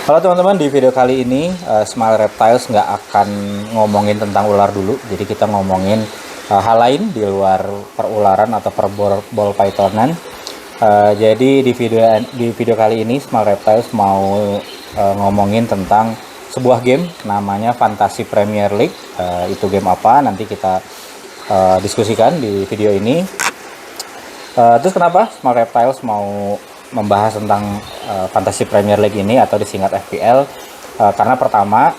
Halo teman-teman, di video kali ini Smile Reptiles nggak akan ngomongin tentang ular dulu. Jadi kita ngomongin hal lain di luar perularan atau ball pythonan. Jadi di video kali ini Smile Reptiles mau ngomongin tentang sebuah game namanya Fantasy Premier League. Itu game apa? Nanti kita diskusikan di video ini. Terus kenapa Smile Reptiles mau membahas tentang Fantasy Premier League ini atau disingkat FPL? Karena pertama,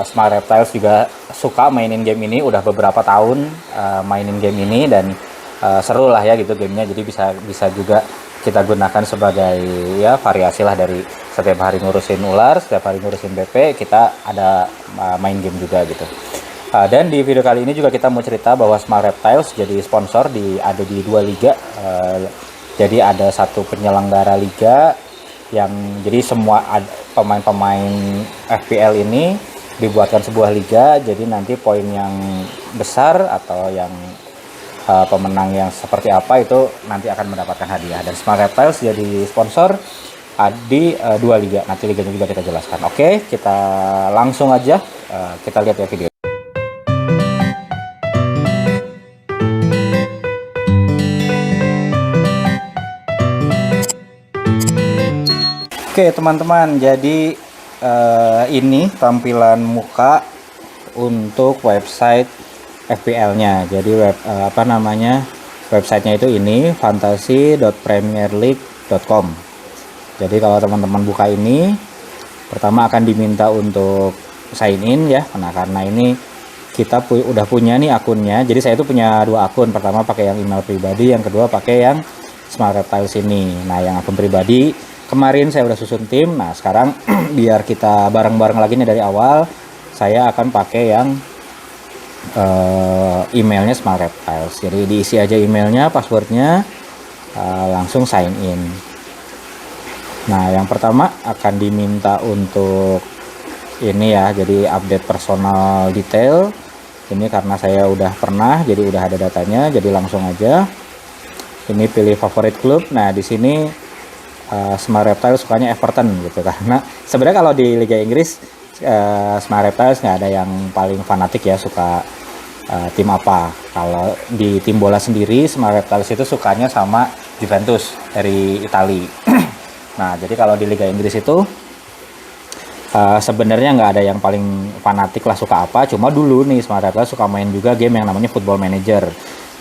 Smile Reptiles juga suka mainin game ini, udah beberapa tahun mainin game ini, dan seru lah ya gitu gamenya. Jadi bisa juga kita gunakan sebagai ya variasi lah, dari setiap hari ngurusin ular, setiap hari ngurusin BP, kita ada main game juga gitu. Dan di video kali ini juga kita mau cerita bahwa Smile Reptiles jadi sponsor ada di 2 liga. Jadi ada satu penyelenggara liga yang jadi semua pemain-pemain FPL ini dibuatkan sebuah liga. Jadi nanti poin yang besar atau yang pemenang yang seperti apa itu nanti akan mendapatkan hadiah. Dan Smile Reptiles jadi sponsor di 2 liga. Nanti liganya juga kita jelaskan. Oke, kita langsung aja kita lihat ya video. Oke teman-teman, jadi ini tampilan muka untuk website FPL-nya. Jadi websitenya itu ini fantasy.premierleague.com. Jadi kalau teman-teman buka ini, pertama akan diminta untuk sign in ya. Nah karena ini kita udah punya nih akunnya. Jadi saya itu punya 2 akun. Pertama pakai yang email pribadi, yang kedua pakai yang Smile Reptiles ini. Nah yang akun pribadi kemarin saya udah susun tim. Nah sekarang biar kita bareng-bareng lagi nih dari awal, saya akan pakai yang emailnya Smile Reptiles. Jadi diisi aja emailnya, passwordnya, langsung sign in. Nah yang pertama akan diminta untuk ini ya, jadi update personal detail. Ini karena saya udah pernah, jadi udah ada datanya, jadi langsung aja. Ini pilih favorit klub. Nah di sini Smile Reptiles sukanya Everton gitu, karena sebenarnya kalau di Liga Inggris Smile Reptiles nggak ada yang paling fanatik ya suka tim apa. Kalau di tim bola sendiri Smile Reptiles itu sukanya sama Juventus dari Italia. Nah jadi kalau di Liga Inggris itu sebenarnya nggak ada yang paling fanatik lah suka apa. Cuma dulu nih Smile Reptiles suka main juga game yang namanya Football Manager.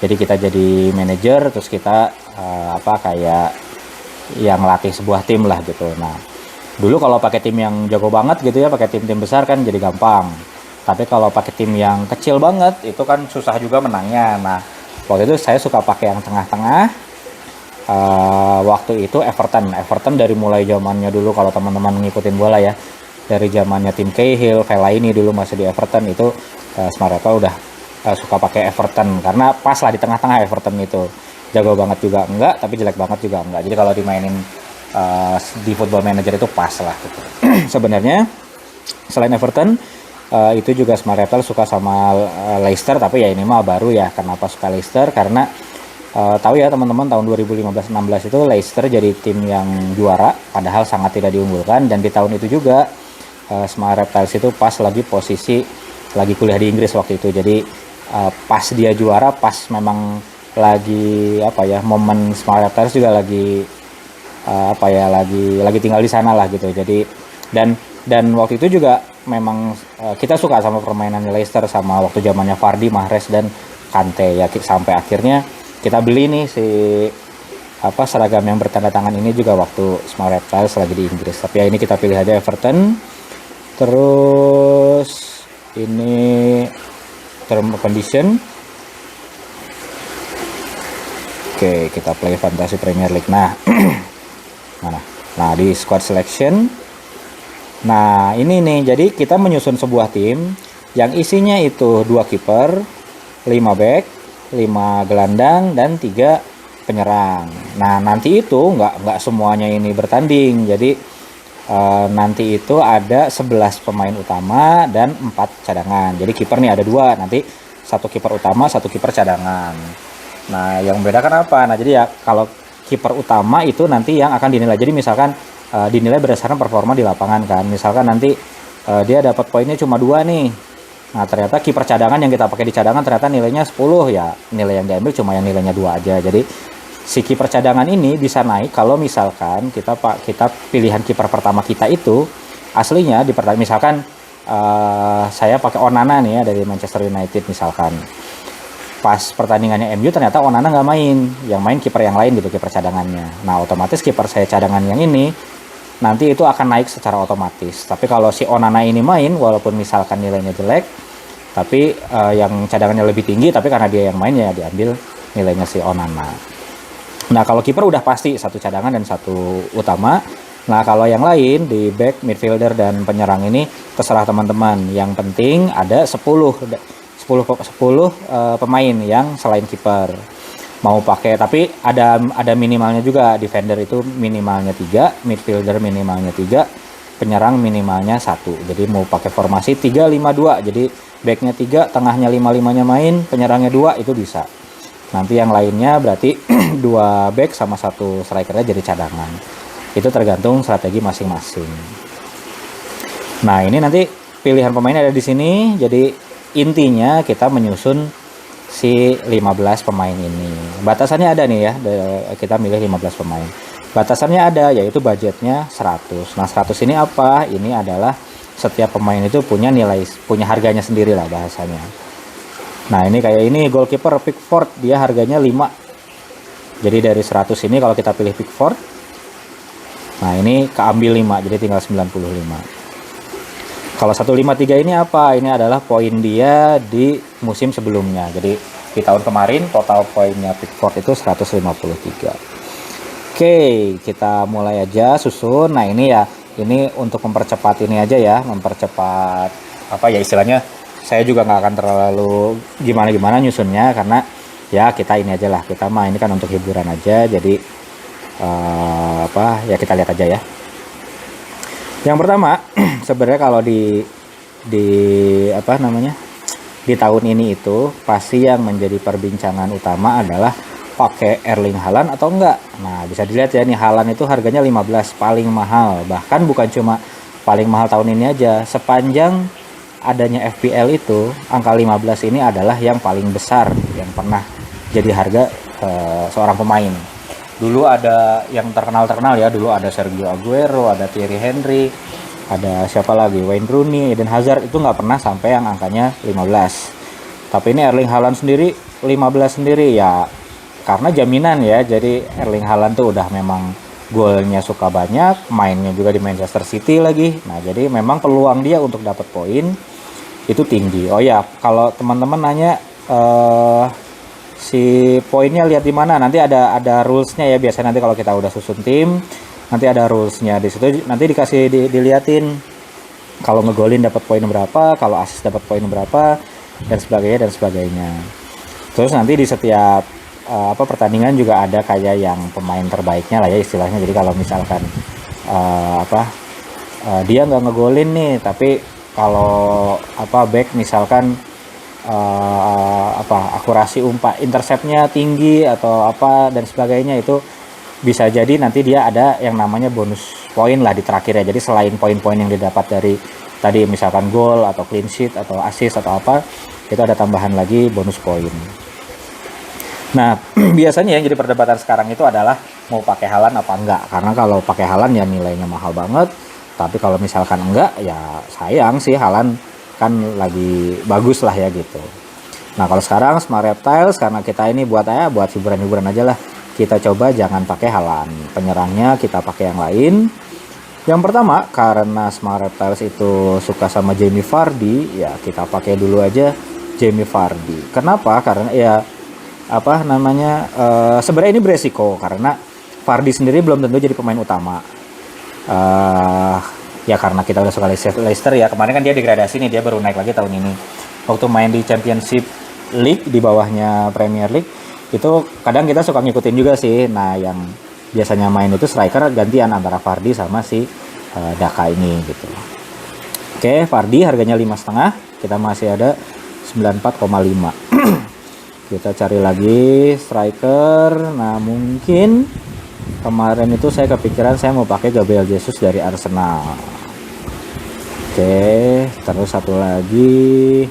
Jadi kita jadi manajer, terus kita kayak yang melatih sebuah tim lah gitu. Nah dulu kalau pakai tim yang jago banget gitu ya, pakai tim-tim besar kan jadi gampang. Tapi kalau pakai tim yang kecil banget itu kan susah juga menangnya. Nah waktu itu saya suka pakai yang tengah-tengah. Waktu itu Everton dari mulai zamannya dulu, kalau teman-teman ngikutin bola ya, dari zamannya tim Cahill, Fellaini dulu masih di Everton, itu Smile Reptiles udah suka pakai Everton karena pas lah di tengah-tengah. Everton itu jago banget juga enggak, tapi jelek banget juga enggak. Jadi kalau dimainin di Football Manager itu pas lah gitu. Sebenarnya selain Everton itu juga Smile Reptiles suka sama Leicester, tapi ya ini mah baru ya. Kenapa suka Leicester? Karena tahu ya teman-teman, tahun 2015-16 itu Leicester jadi tim yang juara, padahal sangat tidak diunggulkan. Dan di tahun itu juga Smile Reptiles itu pas lagi posisi lagi kuliah di Inggris waktu itu. Jadi pas dia juara, pas memang lagi momen Smile Reptiles juga lagi lagi tinggal di sana lah gitu. Jadi dan waktu itu juga memang kita suka sama permainan Leicester, sama waktu zamannya Vardy, Mahrez dan Kante ya, sampai akhirnya kita beli nih seragam yang bertanda tangan ini juga waktu Smile Reptiles lagi di Inggris. Tapi ya ini kita pilih aja Everton. Terus ini term condition. Oke, kita play Fantasy Premier League. Nah, mana? Nah, di squad selection. Nah, ini nih. Jadi kita menyusun sebuah tim yang isinya itu 2 kiper, 5 back, 5 gelandang, dan 3 penyerang. Nah, nanti itu nggak semuanya ini bertanding. Jadi nanti itu ada 11 pemain utama dan 4 cadangan. Jadi kiper nih ada 2, nanti 1 kiper utama, 1 kiper cadangan. Nah yang membedakan apa? Nah jadi ya kalau kiper utama itu nanti yang akan dinilai. Jadi misalkan dinilai berdasarkan performa di lapangan kan. Misalkan nanti dia dapat poinnya cuma 2 nih. Nah, ternyata kiper cadangan yang kita pakai di cadangan ternyata nilainya 10, ya nilai yang diambil cuma yang nilainya 2 aja. Jadi si kiper cadangan ini bisa naik kalau misalkan kita pilihan kiper pertama kita itu aslinya di misalkan saya pakai Onana nih ya dari Manchester United misalkan. Pas pertandingannya MU ternyata Onana nggak main, yang main kiper yang lain gitu, kiper cadangannya. Nah, otomatis kiper saya cadangan yang ini nanti itu akan naik secara otomatis. Tapi kalau si Onana ini main, walaupun misalkan nilainya jelek, tapi yang cadangannya lebih tinggi, tapi karena dia yang main ya diambil nilainya si Onana. Nah, kalau kiper udah pasti satu cadangan dan satu utama. Nah, kalau yang lain di back, midfielder dan penyerang ini terserah teman-teman. Yang penting ada 10 pemain yang selain kiper mau pakai, tapi ada minimalnya juga. Defender itu minimalnya 3, midfielder minimalnya 3, penyerang minimalnya 1. Jadi mau pakai formasi 3-5-2, jadi backnya 3, tengahnya 5-5-nya main, penyerangnya 2, itu bisa. Nanti yang lainnya berarti 2 back sama 1 strikernya jadi cadangan. Itu tergantung strategi masing-masing. Nah, ini nanti pilihan pemain ada di sini. Jadi intinya kita menyusun si 15 pemain ini. Batasannya ada nih ya, kita milih 15 pemain. Batasannya ada, yaitu budgetnya 100. Nah, 100 ini apa? Ini adalah setiap pemain itu punya harganya sendiri lah bahasanya. Nah, ini kayak ini goalkeeper Pickford, dia harganya 5. Jadi dari 100 ini kalau kita pilih Pickford, nah ini keambil 5, jadi tinggal 95. Kalau 153 ini apa? Ini adalah poin dia di musim sebelumnya. Jadi di tahun kemarin total poinnya Pickford itu 153. Oke, kita mulai aja susun. Nah, ini ya, ini untuk mempercepat ini aja ya, mempercepat apa ya istilahnya. Saya juga nggak akan terlalu gimana-gimana nyusunnya, karena ya kita ini aja lah, kita mah ini kan untuk hiburan aja. Jadi ya kita lihat aja ya. Yang pertama, sebenarnya kalau di tahun ini itu pasti yang menjadi perbincangan utama adalah pakai Erling Haaland atau enggak. Nah, bisa dilihat ya nih, Haaland itu harganya 15, paling mahal. Bahkan bukan cuma paling mahal tahun ini aja, sepanjang adanya FPL itu angka 15 ini adalah yang paling besar yang pernah jadi harga seorang pemain. Dulu ada yang terkenal ya, dulu ada Sergio Aguero, ada Thierry Henry, ada siapa lagi, Wayne Rooney, Eden Hazard, itu nggak pernah sampai yang angkanya 15. Tapi ini Erling Haaland sendiri 15 sendiri ya, karena jaminan ya. Jadi Erling Haaland tuh udah memang golnya suka banyak, mainnya juga di Manchester City lagi. Nah, jadi memang peluang dia untuk dapat poin itu tinggi. Oh ya, kalau teman-teman nanya si poinnya lihat di mana, nanti ada rulesnya ya. Biasanya nanti kalau kita udah susun tim, nanti ada rulesnya di situ, nanti dikasih diliatin kalau ngegolin dapat poin berapa, kalau assist dapat poin berapa, dan sebagainya. Terus nanti di setiap pertandingan juga ada kayak yang pemain terbaiknya lah ya istilahnya. Jadi kalau misalkan dia nggak ngegolin nih, tapi kalau back misalkan akurasi umpan interceptnya tinggi atau dan sebagainya, itu bisa jadi nanti dia ada yang namanya bonus poin lah di terakhir ya. Jadi selain poin-poin yang didapat dari tadi misalkan gol atau clean sheet atau assist atau itu ada tambahan lagi bonus poin. Nah, biasanya yang jadi perdebatan sekarang itu adalah mau pakai Haaland apa enggak. Karena kalau pakai Haaland ya nilainya mahal banget, tapi kalau misalkan enggak ya sayang sih, Haaland kan lagi bagus lah ya gitu. Nah, kalau sekarang Smart Reptiles, karena kita ini buat hiburan-hiburan aja lah, kita coba jangan pakai Haaland, penyerangnya kita pakai yang lain. Yang pertama, karena Smart Reptiles itu suka sama Jamie Vardy, ya kita pakai dulu aja Jamie Vardy. Kenapa? Karena ya sebenarnya ini beresiko, karena Vardy sendiri belum tentu jadi pemain utama. Ya karena kita udah suka Leicester ya, kemarin kan dia degradasi nih, dia baru naik lagi tahun ini. Waktu main di Championship League di bawahnya Premier League, itu kadang kita suka ngikutin juga sih. Nah, yang biasanya main itu striker gantian antara Vardy sama si Daka ini gitu. Oke, Vardy harganya 5,5, kita masih ada 94,5. Kita cari lagi striker. Nah, mungkin Kemarin itu saya kepikiran saya mau pakai Gabriel Jesus dari Arsenal. Oke, terus satu lagi,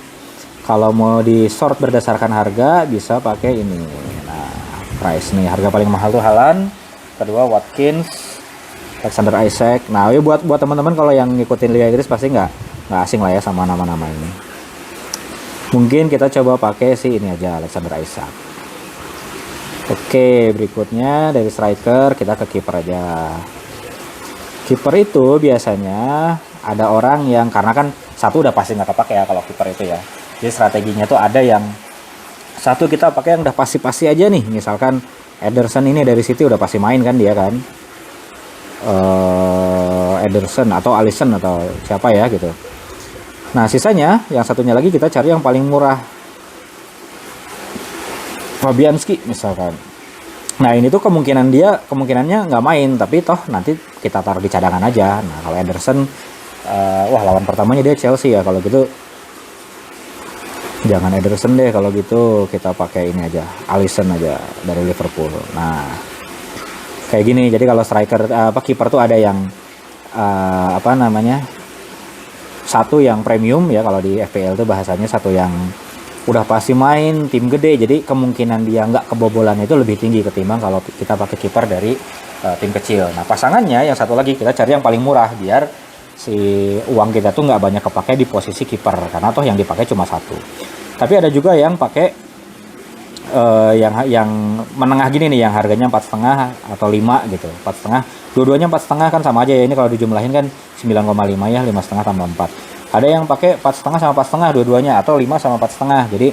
kalau mau di sort berdasarkan harga bisa pakai ini. Nah, price nih, harga paling mahal tuh Haaland, kedua Watkins, Alexander Isak. Nah, ya buat teman-teman kalau yang ngikutin Liga Inggris pasti nggak asing lah ya sama nama-nama ini. Mungkin kita coba pakai si ini aja, Alexander Isak. Oke, berikutnya dari striker kita ke kiper aja. Kiper itu biasanya ada orang yang, karena kan satu udah pasti nggak kepake ya kalau kiper itu ya. Jadi strateginya tuh ada yang satu kita pakai yang udah pasti aja nih. Misalkan Ederson ini dari City udah pasti main kan dia kan. Ederson atau Alisson atau siapa ya gitu. Nah sisanya yang satunya lagi kita cari yang paling murah, Fabianski misalkan. Nah ini tuh kemungkinannya nggak main, tapi toh nanti kita taruh di cadangan aja. Nah kalau Ederson, wah lawan pertamanya dia Chelsea ya, kalau gitu jangan Ederson deh, kalau gitu kita pakai ini aja, Alisson aja dari Liverpool. Nah kayak gini, jadi kalau striker kiper tuh ada yang satu yang premium ya, kalau di FPL tuh bahasanya satu yang udah pasti main tim gede, jadi kemungkinan dia nggak kebobolan itu lebih tinggi ketimbang kalau kita pakai kiper dari tim kecil. Nah pasangannya yang satu lagi kita cari yang paling murah biar si uang kita tuh nggak banyak kepake di posisi kiper, karena toh yang dipakai cuma satu. Tapi ada juga yang pakai yang menengah gini nih, yang harganya 4,5 atau 5 gitu, 4,5. Dua-duanya 4,5 kan sama aja ya, ini kalau dijumlahin kan 9,5 ya, 5,5 tambah 4. Ada yang pakai 4,5 sama 4,5 dua-duanya, atau 5 sama 4,5. Jadi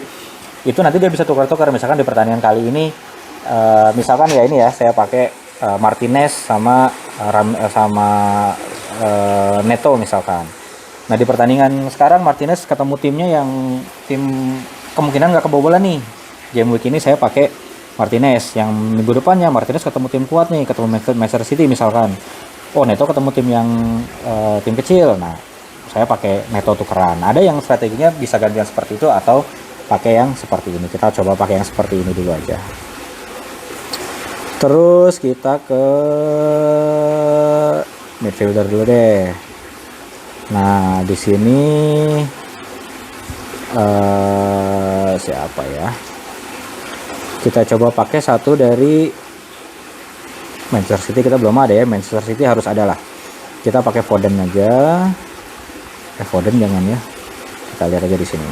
itu nanti dia bisa tukar-tukar. Misalkan di pertandingan kali ini, misalkan ya ini ya, saya pakai Martinez sama Neto misalkan. Nah di pertandingan sekarang Martinez ketemu timnya yang tim kemungkinan nggak kebobolan nih. Game week ini saya pakai Martinez. Yang minggu depannya Martinez ketemu tim kuat nih, ketemu Manchester City misalkan. Oh Neto ketemu tim yang tim kecil. Nah saya pakai Neto tukeran. Ada yang strateginya bisa gantian seperti itu atau pakai yang seperti ini. Kita coba pakai yang seperti ini dulu aja. Terus kita ke midfielder dulu deh. Nah di sini siapa ya? Kita coba pakai satu dari Manchester City. Kita belum ada ya, Manchester City harus ada lah. Kita pakai Foden aja. Foden jangan ya, kita lihat aja di sini.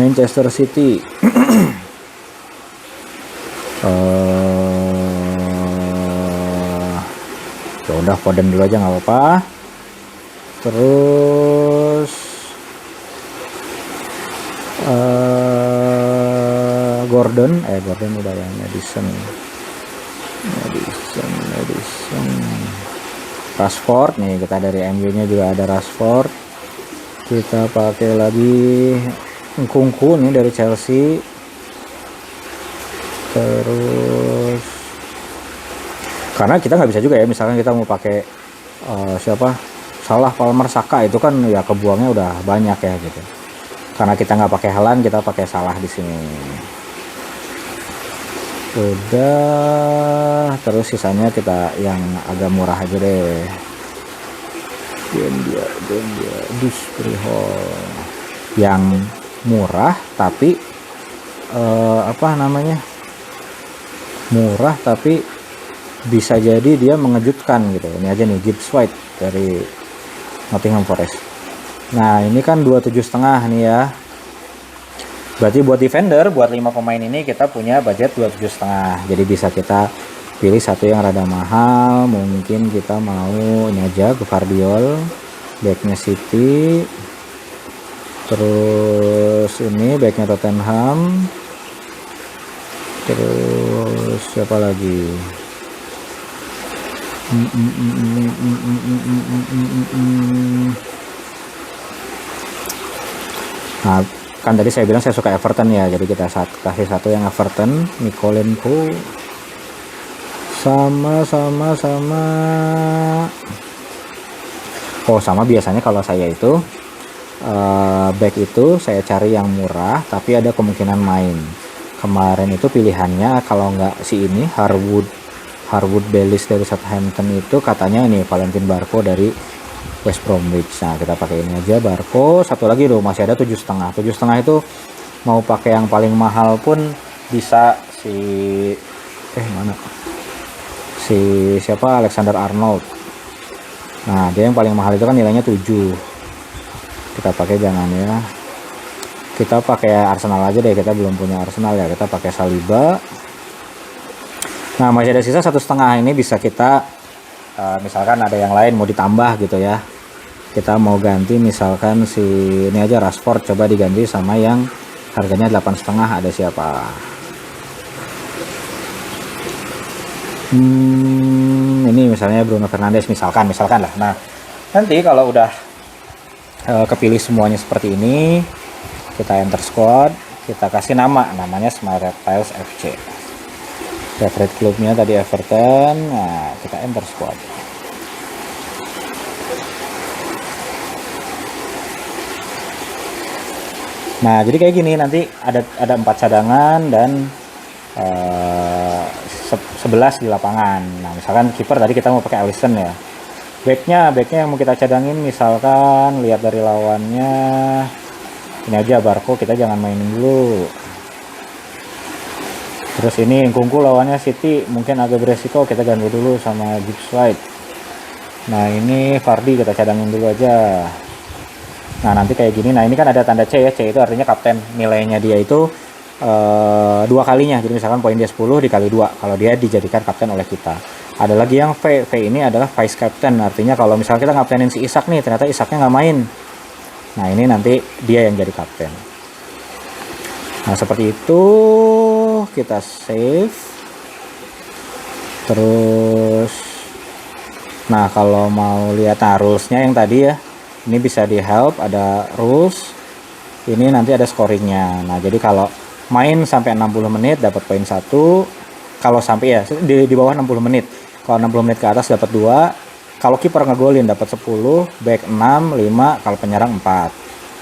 Manchester City. Ya udah Foden dulu aja nggak apa-apa. Terus Gordon udah ya, Madison. Rashford nih, kita dari MU nya juga ada Rashford. Kita pakai lagi Nkunku nih dari Chelsea. Terus karena kita nggak bisa juga ya, misalkan kita mau pakai Salah, Palmer, Saka, itu kan ya kebuangnya udah banyak ya gitu. Karena kita nggak pakai Haaland, kita pakai Salah di sini. Udah, terus sisanya kita yang agak murah aja deh. Dia yang murah tapi murah tapi bisa jadi dia mengejutkan gitu. Ini aja nih, Gibbs White dari Nottingham Forest. Nah ini kan 27,5 nih ya. Berarti buat defender, buat 5 pemain ini kita punya budget 27,5. Jadi bisa kita pilih satu yang rada mahal. Mungkin kita mau ini aja, Gvardiol, backnya City. Terus ini backnya Tottenham. Terus siapa lagi? Nah kan tadi saya bilang saya suka Everton ya, jadi kita kasih satu yang Everton, Mikolenko, sama biasanya kalau saya itu back itu saya cari yang murah tapi ada kemarin itu pilihannya kalau nggak si ini Harwood Harwood Bellis dari Southampton itu katanya ini Valentin Barco dari West Bromwich. Nah kita pakai ini aja Barco. Satu lagi tuh masih ada 7,5. 7,5 itu mau pakai yang paling mahal pun bisa si mana si siapa Alexander Arnold. Nah dia yang paling mahal itu kan nilainya 7. Kita pakai jangan ya, kita pakai Arsenal aja deh, kita belum punya Arsenal ya, kita pakai Saliba. Nah masih ada sisa 1,5, ini bisa kita misalkan ada yang lain mau ditambah gitu ya, kita mau ganti misalkan si ini aja Rashford, coba diganti sama yang harganya 8,5, ada siapa? Ini misalnya Bruno Fernandes misalkan lah. Nah nanti kalau udah kepilih semuanya seperti ini, kita enter squad, kita kasih namanya Smile Reptiles FC. Favorite klubnya tadi Everton. Nah kita enter squad. Nah jadi kayak gini, nanti ada 4 cadangan dan 11 di lapangan. Nah misalkan kiper tadi kita mau pakai Alisson ya, backnya yang mau kita cadangin misalkan lihat dari lawannya ini aja Barco, kita jangan mainin dulu. Terus ini Nkunku lawannya City, mungkin agak beresiko, kita ganti dulu sama Gibbs White. Nah ini Vardy kita cadangin dulu aja. Nah nanti kayak gini, nah ini kan ada tanda C ya, C itu artinya kapten, nilainya dia itu 2 kalinya, jadi misalkan poin dia 10 dikali 2 kalau dia dijadikan kapten oleh kita. Ada lagi yang V ini adalah vice captain, artinya kalau misalnya kita kaptenin si Isak nih, ternyata Isaknya nggak main, nah ini nanti dia yang jadi kapten. Nah seperti itu, kita save. Terus nah kalau mau lihat rulesnya yang tadi ya, ini bisa di help, ada rules, ini nanti ada scoringnya. Nah jadi kalau main sampai 60 menit dapat poin 1, kalau sampai ya di bawah 60 menit, kalau 60 menit ke atas dapat 2, kalau kiper ngegolin dapat 10, back 6, 5, kalau penyerang 4,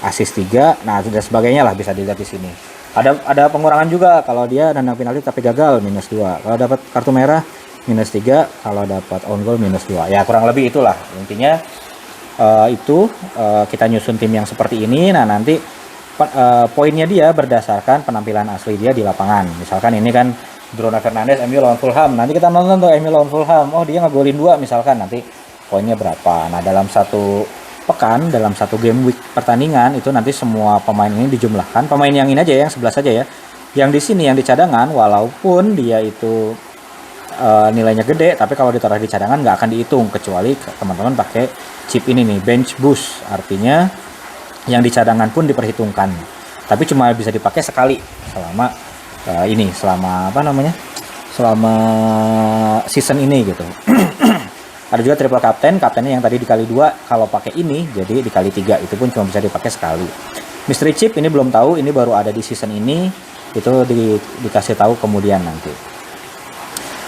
assist 3, nah dan sebagainya lah, bisa dilihat di sini. Ada pengurangan juga kalau dia nendang penalti tapi gagal minus 2, kalau dapat kartu merah minus 3, kalau dapat on goal minus 2. Ya kurang lebih itulah intinya. Kita nyusun tim yang seperti ini. Nah nanti poinnya dia berdasarkan penampilan asli dia di lapangan. Misalkan ini kan Bruno Fernandes MU lawan Fulham, nanti kita nonton tuh MU lawan Fulham, oh dia ngegolin 2 misalkan, nanti poinnya berapa. Nah dalam satu pekan, dalam satu game week pertandingan itu nanti semua pemain ini dijumlahkan, pemain yang ini aja, yang 11 aja ya, yang di sini yang di cadangan, walaupun dia itu nilainya gede, tapi kalau ditaruh di cadangan nggak akan dihitung, kecuali teman-teman pakai chip ini nih, bench boost, artinya yang di cadangan pun diperhitungkan, tapi cuma bisa dipakai sekali selama selama season ini gitu. Ada juga triple kaptennya yang tadi dikali 2, kalau pakai ini jadi dikali 3, itu pun cuma bisa dipakai sekali. Mystery chip ini belum tahu, ini baru ada di season ini, itu dikasih tahu kemudian nanti.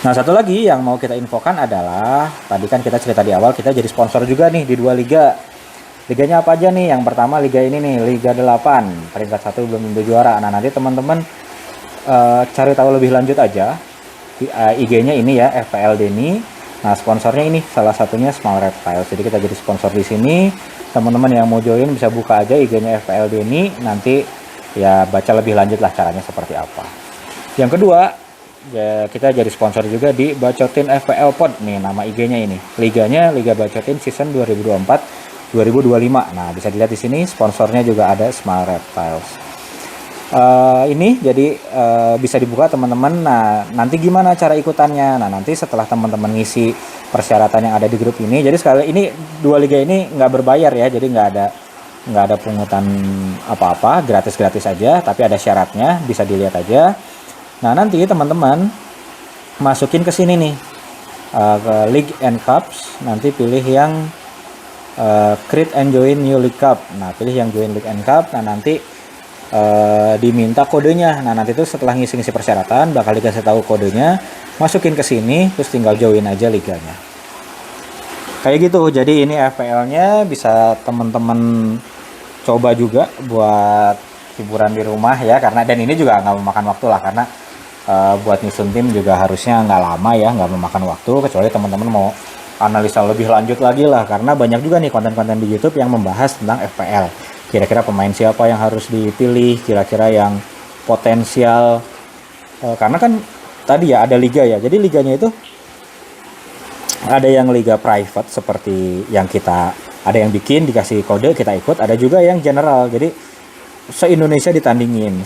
Nah satu lagi yang mau kita infokan adalah, tadi kan kita cerita di awal kita jadi sponsor juga nih di 2 liga. Liganya apa aja nih? Yang pertama liga ini nih, Liga 8, peringkat 1 belum tentu juara. Nah nanti teman-teman cari tahu lebih lanjut aja di IG-nya ini ya, FPL Denny. Nah sponsornya ini salah satunya Smile Reptiles, jadi kita jadi sponsor di sini. Teman-teman yang mau join bisa buka aja IG-nya FPL Denny, nanti ya baca lebih lanjut lah caranya seperti apa. Yang kedua, ya, kita jadi sponsor juga di Bacotin FPL Pod nih, nama IG-nya ini. Liganya Liga Bacotin season 2024-2025. Nah bisa dilihat di sini, sponsornya juga ada Smile Reptiles. Ini jadi bisa dibuka teman-teman. Nah nanti gimana cara ikutannya? Nah nanti setelah teman-teman ngisi persyaratan yang ada di grup ini, jadi sekali ini 2 liga ini nggak berbayar ya, jadi nggak ada pungutan apa-apa, gratis aja, tapi ada syaratnya, bisa dilihat aja. Nah nanti teman-teman masukin ke sini nih, ke League and Cups, nanti pilih yang create and join new League Cup. Nah pilih yang join League and Cup. Nah nanti diminta kodenya. Nah nanti itu setelah ngisi persyaratan bakal dikasih tahu kodenya, masukin ke sini, terus tinggal join aja liganya. Kayak gitu. Jadi ini FPL-nya bisa teman-teman coba juga buat hiburan di rumah ya, karena dan ini juga nggak memakan waktu lah, karena buat nyusun tim juga harusnya nggak lama ya, nggak memakan waktu, kecuali teman-teman mau analisa lebih lanjut lagi lah, karena banyak juga nih konten-konten di YouTube yang membahas tentang FPL. Kira-kira pemain siapa yang harus dipilih, kira-kira yang potensial. Karena kan tadi ya ada liga ya, jadi liganya itu ada yang liga private seperti yang kita, ada yang bikin dikasih kode kita ikut, ada juga yang general, jadi se-Indonesia ditandingin,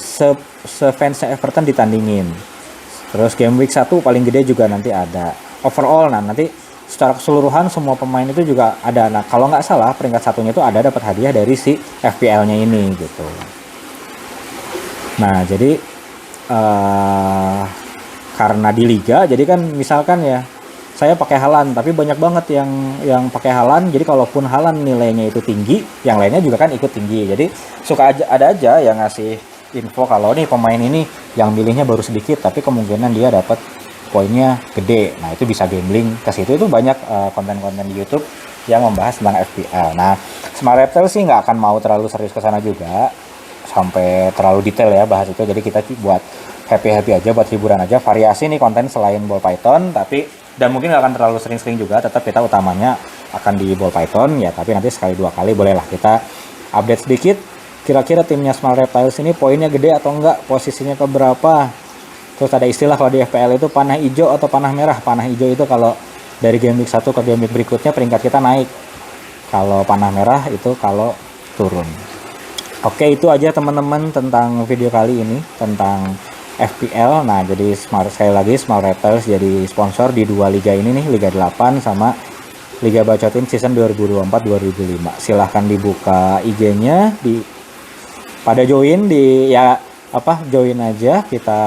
se-fansnya Everton ditandingin. Terus game week 1 paling gede juga nanti ada. Overall, nah nanti secara keseluruhan semua pemain itu juga ada. Nah kalau nggak salah peringkat satunya itu ada dapat hadiah dari si FPL-nya ini gitu. Nah jadi karena di liga, jadi kan misalkan ya saya pakai Haaland, tapi banyak banget yang pakai Haaland. Jadi kalaupun Haaland nilainya itu tinggi, yang lainnya juga kan ikut tinggi. Jadi suka aja, ada aja yang ngasih info kalau nih pemain ini yang milihnya baru sedikit, tapi kemungkinan dia dapat poinnya gede. Nah itu bisa gambling ke situ. Itu banyak konten-konten di YouTube yang membahas tentang FPL. Nah Smart Reptiles sih nggak akan mau terlalu serius ke sana juga, sampai terlalu detail ya bahas itu. Jadi kita buat happy aja, buat hiburan aja, variasi nih konten selain ball python, dan mungkin nggak akan terlalu sering-sering juga. Tetap kita utamanya akan di ball python ya, tapi nanti sekali 2 kali bolehlah kita update sedikit. Kira-kira timnya Small Reptiles ini poinnya gede atau enggak, posisinya ke berapa. Terus ada istilah kalau di FPL itu panah hijau atau panah merah. Panah hijau itu kalau dari game week 1 ke game week berikutnya peringkat kita naik. Kalau panah merah itu kalau turun. Oke, itu aja teman-teman tentang video kali ini tentang FPL. Nah, jadi sekali lagi Small Reptiles jadi sponsor di 2 liga ini nih, Liga 8 sama Liga Bacotin season 2024-2005. Silahkan dibuka IG-nya, pada join join aja, kita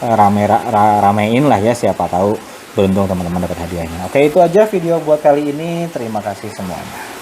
ramein lah ya, siapa tahu beruntung teman-teman dapat hadiahnya. Oke, itu aja video buat kali ini. Terima kasih semuanya.